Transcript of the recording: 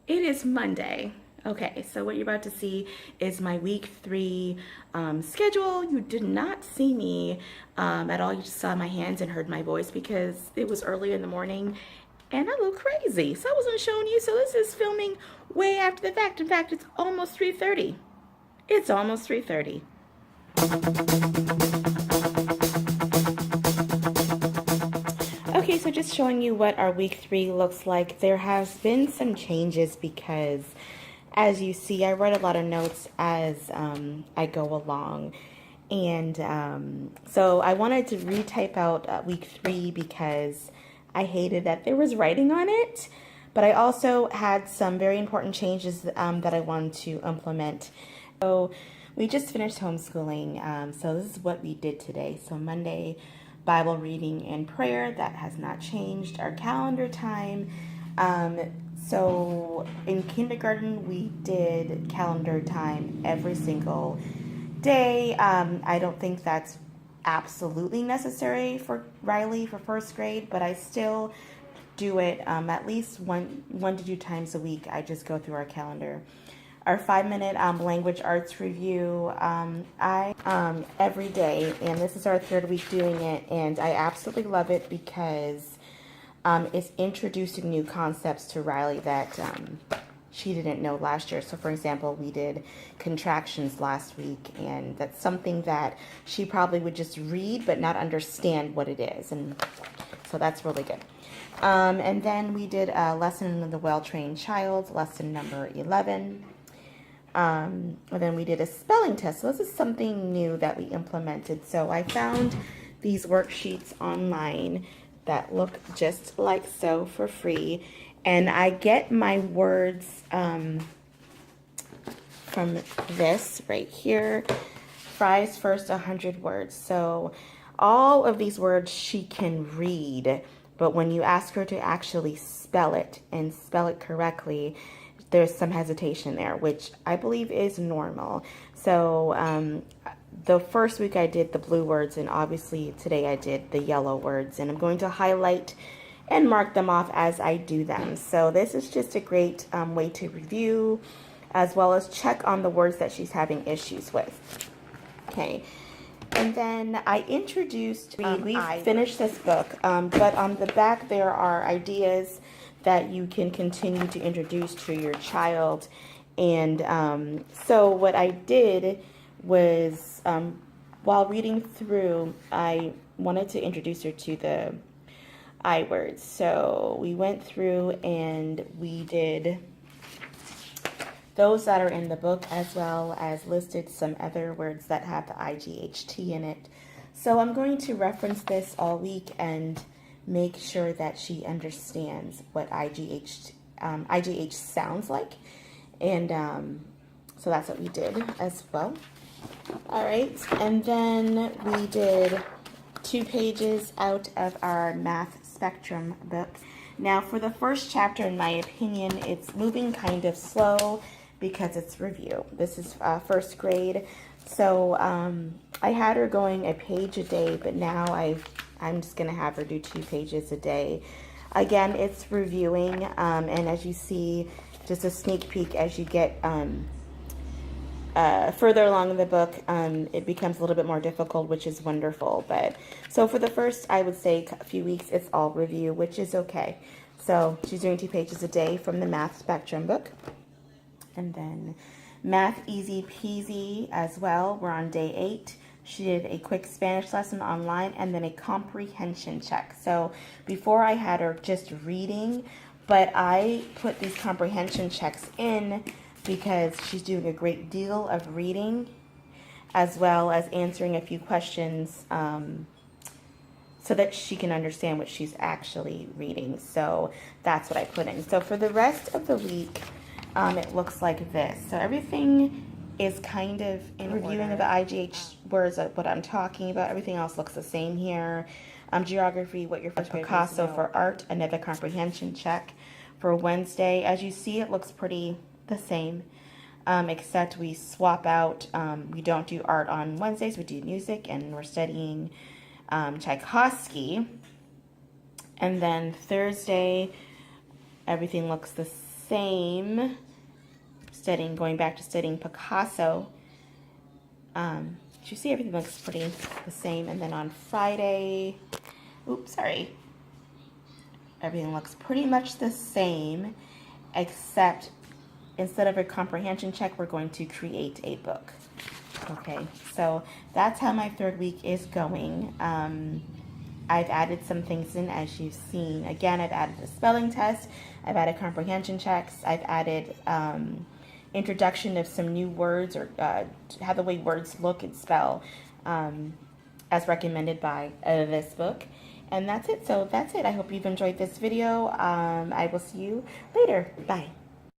It is Monday. Okay, so what you're about to see is my week 3 schedule. You did not see me at all. You just saw my hands and heard my voice because it was early in the morning and I look crazy. So I wasn't showing you. So this is filming way after the fact. In fact, it's almost 3:30. It's almost 3:30. Okay, so just showing you what our week 3 looks like. There has been some changes because, as you see, I write a lot of notes as I go along. And so I wanted to retype out week 3 because I hated that there was writing on it. But I also had some very important changes that I wanted to implement. So we just finished homeschooling. So this is what we did today. So Monday, Bible reading and prayer. That has not changed. Our calendar time. So in kindergarten, we did calendar time every single day. I don't think that's absolutely necessary for Riley for first grade, but I still do it at least one to two times a week. I just go through our calendar. Our 5-minute language arts review, I every day, and this is our third week doing it, and I absolutely love it because it's introducing new concepts to Riley that she didn't know last year. So for example, we did contractions last week, and that's something that she probably would just read but not understand what it is, and so that's really good. And then we did a lesson of the well-trained child, lesson number 11. And then we did a spelling test. So this is something new that we implemented. So I found these worksheets online that look just like so for free. And I get my words from this right here. Fry's first 100 words. So all of these words she can read, but when you ask her to actually spell it and spell it correctly, there's some hesitation there, which I believe is normal. So the first week I did the blue words, and obviously today I did the yellow words, and I'm going to highlight and mark them off as I do them. So this is just a great way to review as well as check on the words that she's having issues with. Okay. And then I introduced, we've finished this book, but on the back there are ideas that you can continue to introduce to your child. And so what I did was, while reading through, I wanted to introduce her to the I words. So we went through and we did those that are in the book, as well as listed some other words that have the IGHT in it. So I'm going to reference this all week and make sure that she understands what IGH sounds like. And so that's what we did as well. All right, and then we did 2 pages out of our math spectrum book. Now for the first chapter, in my opinion, it's moving kind of slow because it's review. This is first grade. So I had her going a page a day, but now I'm just gonna have her do 2 pages a day. Again, it's reviewing, and as you see, just a sneak peek as you get further along in the book, it becomes a little bit more difficult, which is wonderful. But so for the first, I would say a few weeks, it's all review, which is okay. So she's doing 2 pages a day from the math spectrum book. And then math easy peasy as well. We're on day 8. She did a quick Spanish lesson online and then a comprehension check. So before I had her just reading, but I put these comprehension checks in because she's doing a great deal of reading as well as answering a few questions so that she can understand what she's actually reading. So that's what I put in. So for the rest of the week, it looks like this. So everything is kind of in reviewing of the IGH words of what I'm talking about. Everything else looks the same here. Geography, what your first Picasso for art, another comprehension check. For Wednesday, as you see, it looks pretty the same, except we swap out, we don't do art on Wednesdays, we do music, and we're studying Tchaikovsky. And then Thursday, everything looks the same, going back to studying Picasso. You see everything looks pretty the same. And then on Friday, everything looks pretty much the same, except instead of a comprehension check, we're going to create a book. Okay, so that's how my third week is going. I've added some things in, as you've seen. Again, I've added a spelling test. I've added comprehension checks. I've added introduction of some new words, or how the way words look and spell, as recommended by this book. And that's it. So that's it. I hope you've enjoyed this video. I will see you later. Bye.